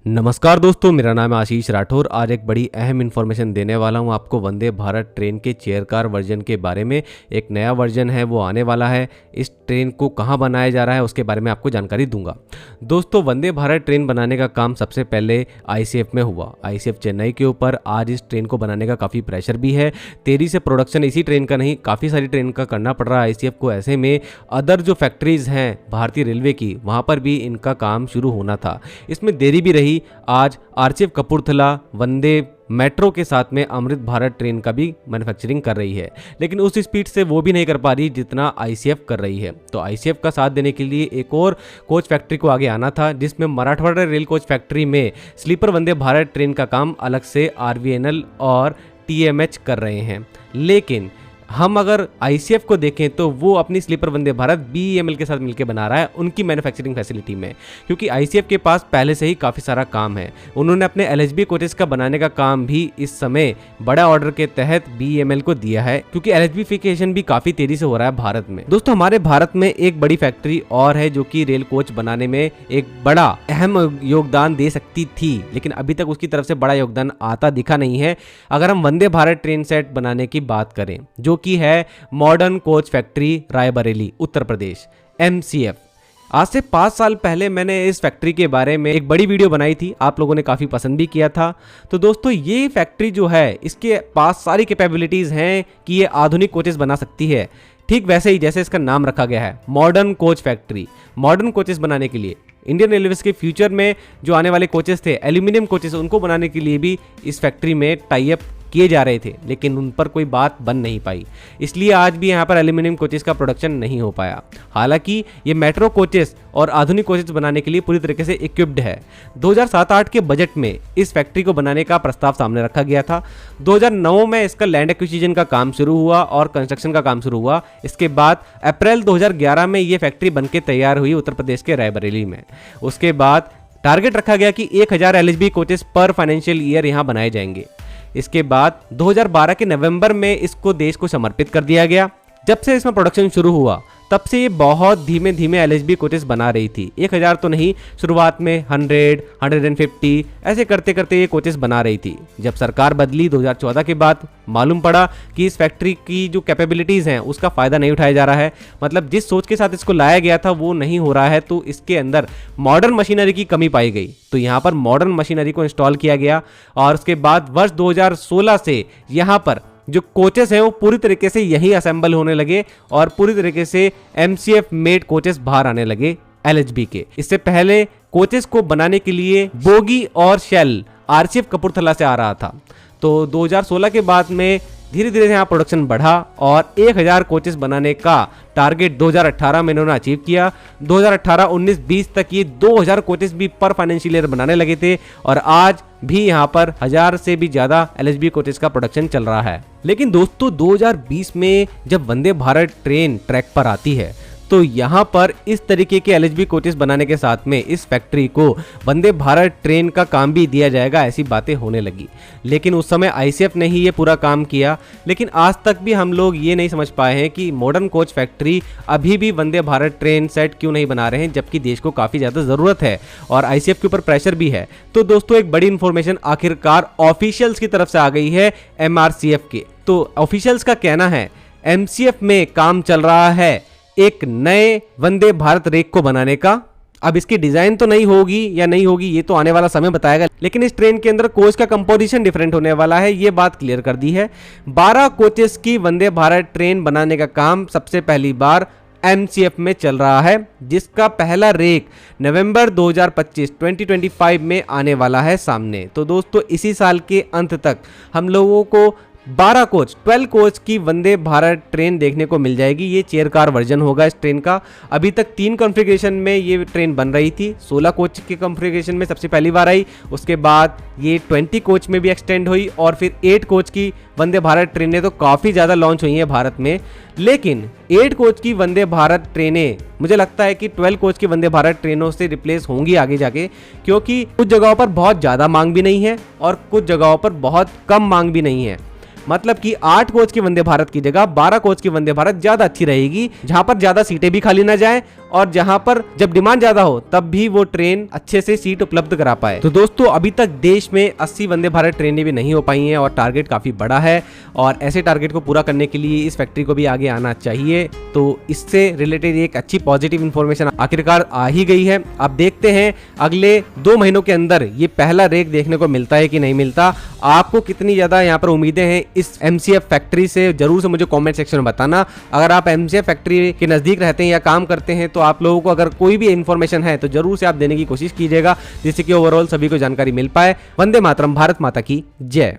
नमस्कार दोस्तों, मेरा नाम है आशीष राठौर। आज एक बड़ी अहम इन्फॉर्मेशन देने वाला हूं आपको वंदे भारत ट्रेन के चेयर कार वर्जन के बारे में। एक नया वर्जन है वो आने वाला है। इस ट्रेन को कहां बनाया जा रहा है उसके बारे में आपको जानकारी दूंगा। दोस्तों, वंदे भारत ट्रेन बनाने का काम सबसे पहले आईसीएफ में हुआ। आईसीएफ चेन्नई के ऊपर आज इस ट्रेन को बनाने का काफ़ी प्रेशर भी है। तेजी से प्रोडक्शन इसी ट्रेन का नहीं, काफ़ी सारी ट्रेन का करना पड़ रहा है आईसीएफ को। ऐसे में अदर जो फैक्ट्रीज़ हैं भारतीय रेलवे की, वहाँ पर भी इनका काम शुरू होना था। इसमें देरी भी रही। आज आरसीएफ कपूरथला वंदे मेट्रो के साथ में अमृत भारत ट्रेन का भी मैन्युफैक्चरिंग कर रही है, लेकिन उस स्पीड से वो भी नहीं कर पा रही जितना आईसीएफ कर रही है। तो आईसीएफ का साथ देने के लिए एक और कोच फैक्ट्री को आगे आना था, जिसमें मराठवाड़ा रेल कोच फैक्ट्री में स्लीपर वंदे भारत ट्रेन का काम अलग से आरवीएनएल और टीएमएच कर रहे हैं। लेकिन हम अगर आईसीएफ को देखें तो वो अपनी स्लीपर वंदे भारत बीईएमएल के साथ मिलकर बना रहा है उनकी मैन्युफैक्चरिंग फैसिलिटी में, क्योंकि आईसीएफ के पास पहले से ही काफ़ी सारा काम है। उन्होंने अपने एलएचबी कोचेस का बनाने का काम भी इस समय बड़ा ऑर्डर के तहत बीईएमएल को दिया है, क्योंकि एलएचबीफिकेशन भी काफ़ी तेजी से हो रहा है भारत में। दोस्तों, हमारे भारत में एक बड़ी फैक्ट्री और है जो कि रेल कोच बनाने में एक बड़ा अहम योगदान दे सकती थी, लेकिन अभी तक उसकी तरफ से बड़ा योगदान आता दिखा नहीं है। अगर हम वंदे भारत ट्रेन सेट बनाने की बात करें, जो की है modern coach factory Raebareli Uttar Pradesh, MCF. आज से 5 साल पहले मैंने इस फैक्ट्री के बारे में एक बड़ी वीडियो बनाई थी, आप लोगों ने काफ़ी पसंद भी किया था। तो दोस्तों, ये फैक्ट्री जो है इसके पास सारी कैपेबिलिटीज़ हैं कि ये आधुनिक कोचेस बना सकती है, ठीक वैसे ही जैसे इसका नाम रखा गया है modern coach factory. Modern coaches बनाने के लिए इंडियन रेलवेज के फ्यूचर में जो आने वाले कोचेस थे, एल्यूमिनियम कोचेस, उनको बनाने के लिए भी इस फैक्ट्री में टाई अप किए जा रहे थे, लेकिन उन पर कोई बात बन नहीं पाई। इसलिए आज भी यहाँ पर एल्यूमिनियम कोचेस का प्रोडक्शन नहीं हो पाया। हालांकि ये मेट्रो कोचेस और आधुनिक कोचेस बनाने के लिए पूरी तरीके से इक्विप्ड है। 2007-8 के बजट में इस फैक्ट्री को बनाने का प्रस्ताव सामने रखा गया था। 2009 में इसका लैंड एक्विजिशन का काम शुरू हुआ और कंस्ट्रक्शन का काम शुरू हुआ। इसके बाद अप्रैल 2011 में ये फैक्ट्री बनके तैयार हुई उत्तर प्रदेश के रायबरेली में। उसके बाद टारगेट रखा गया कि 1000 एलएचबी कोचेस पर फाइनेंशियल ईयर यहाँ बनाए जाएंगे। इसके बाद 2012 के नवंबर में इसको देश को समर्पित कर दिया गया। जब से इसमें प्रोडक्शन शुरू हुआ तब से ये बहुत धीमे धीमे एलएचबी कोचेस बना रही थी। 1000 तो नहीं, शुरुआत में 100, 150 ऐसे करते करते ये कोचेस बना रही थी। जब सरकार बदली 2014 के बाद मालूम पड़ा कि इस फैक्ट्री की जो कैपेबिलिटीज़ हैं उसका फ़ायदा नहीं उठाया जा रहा है, मतलब जिस सोच के साथ इसको लाया गया था वो नहीं हो रहा है, तो इसके अंदर मॉडर्न मशीनरी की कमी पाई गई। तो यहाँ पर मॉडर्न मशीनरी को इंस्टॉल किया गया और उसके बाद वर्ष 2016 से यहाँ पर जो कोचेस हैं वो पूरी तरीके से यही असेंबल होने लगे और पूरी तरीके से एमसीएफ मेड कोचेस बाहर आने लगे एलएचबी के। इससे पहले कोचेस को बनाने के लिए बोगी और शेल आरसीएफ कपूरथला से आ रहा था। तो 2016 के बाद में धीरे धीरे यहाँ प्रोडक्शन बढ़ा और 1000 कोचेस बनाने का टारगेट 2018 में इन्होंने अचीव किया। 2018, 19, 20 तक ये 2000 कोचेस भी पर फाइनेंशियल ईयर बनाने लगे थे और आज भी यहाँ पर 1000 से भी ज़्यादा एलएचबी कोचेस का प्रोडक्शन चल रहा है। लेकिन दोस्तों, 2020 में जब वंदे भारत ट्रेन ट्रैक पर आती है तो यहाँ पर इस तरीके के एलएचबी कोचेस बनाने के साथ में इस फैक्ट्री को वंदे भारत ट्रेन का काम भी दिया जाएगा, ऐसी बातें होने लगी। लेकिन उस समय आईसीएफ ने ही ये पूरा काम किया। लेकिन आज तक भी हम लोग ये नहीं समझ पाए हैं कि मॉडर्न कोच फैक्ट्री अभी भी वंदे भारत ट्रेन सेट क्यों नहीं बना रहे हैं, जबकि देश को काफ़ी ज़्यादा ज़रूरत है और आईसीएफ के ऊपर प्रेशर भी है। तो दोस्तों, एक बड़ी इंफॉर्मेशन आखिरकार ऑफिशियल्स की तरफ से आ गई है एमआरसीएफ के। तो ऑफिशियल्स का कहना है एमसीएफ में काम चल रहा है एक नए वंदे भारत रेक को बनाने का। अब इसकी डिजाइन तो नहीं होगी या नहीं होगी ये तो आने वाला समय बताएगा, लेकिन इस ट्रेन के अंदर कोच का कंपोजिशन डिफरेंट होने वाला है, ये बात क्लियर कर दी है। 12 कोचेस की वंदे भारत ट्रेन बनाने का काम सबसे पहली बार एमसीएफ में चल रहा है, जिसका पहला रेक नवंबर 2025 में आने वाला है सामने। तो दोस्तों, इसी साल के अंत तक हम लोगों को 12 कोच की वंदे भारत ट्रेन देखने को मिल जाएगी। ये चेयर कार वर्जन होगा इस ट्रेन का। अभी तक 3 कॉन्फ़िगरेशन में ये ट्रेन बन रही थी। 16 कोच के कॉन्फ़िगरेशन में सबसे पहली बार आई, उसके बाद ये 20 कोच में भी एक्सटेंड हुई और फिर 8 कोच की वंदे भारत ट्रेनें तो काफ़ी ज़्यादा लॉन्च हुई हैं भारत में। लेकिन 8 कोच की वंदे भारत ट्रेनें मुझे लगता है कि 12 कोच की वंदे भारत ट्रेनों से रिप्लेस होंगी आगे जाके, क्योंकि कुछ जगहों पर बहुत ज़्यादा मांग भी नहीं है और कुछ जगहों पर बहुत कम मांग भी नहीं है। मतलब कि 8 कोच की वंदे भारत की जगह 12 कोच की वंदे भारत ज्यादा अच्छी रहेगी, जहां पर ज्यादा सीटें भी खाली ना जाए और जहां पर जब डिमांड ज्यादा हो तब भी वो ट्रेन अच्छे से सीट उपलब्ध करा पाए। तो दोस्तों अभी तक देश में 80 वंदे भारत ट्रेनें भी नहीं हो पाई हैं और टारगेट काफी बड़ा है और ऐसे टारगेट को पूरा करने के लिए इस फैक्ट्री को भी आगे आना चाहिए। तो इससे रिलेटेड एक अच्छी पॉजिटिव इंफॉर्मेशन आखिरकार आ ही गई है। अब देखते हैं अगले 2 महीनों के अंदर ये पहला रेक देखने को मिलता है कि नहीं मिलता। आपको कितनी ज्यादा यहाँ पर उम्मीदें हैं इस MCF फैक्ट्री से, जरूर से मुझे कमेंट सेक्शन में बताना। अगर आप MCF फैक्ट्री के नजदीक रहते हैं या काम करते हैं तो आप लोगों को अगर कोई भी इंफॉर्मेशन है तो जरूर से आप देने की कोशिश कीजिएगा, जिससे कि ओवरऑल सभी को जानकारी मिल पाए। वंदे मातरम, भारत माता की जय।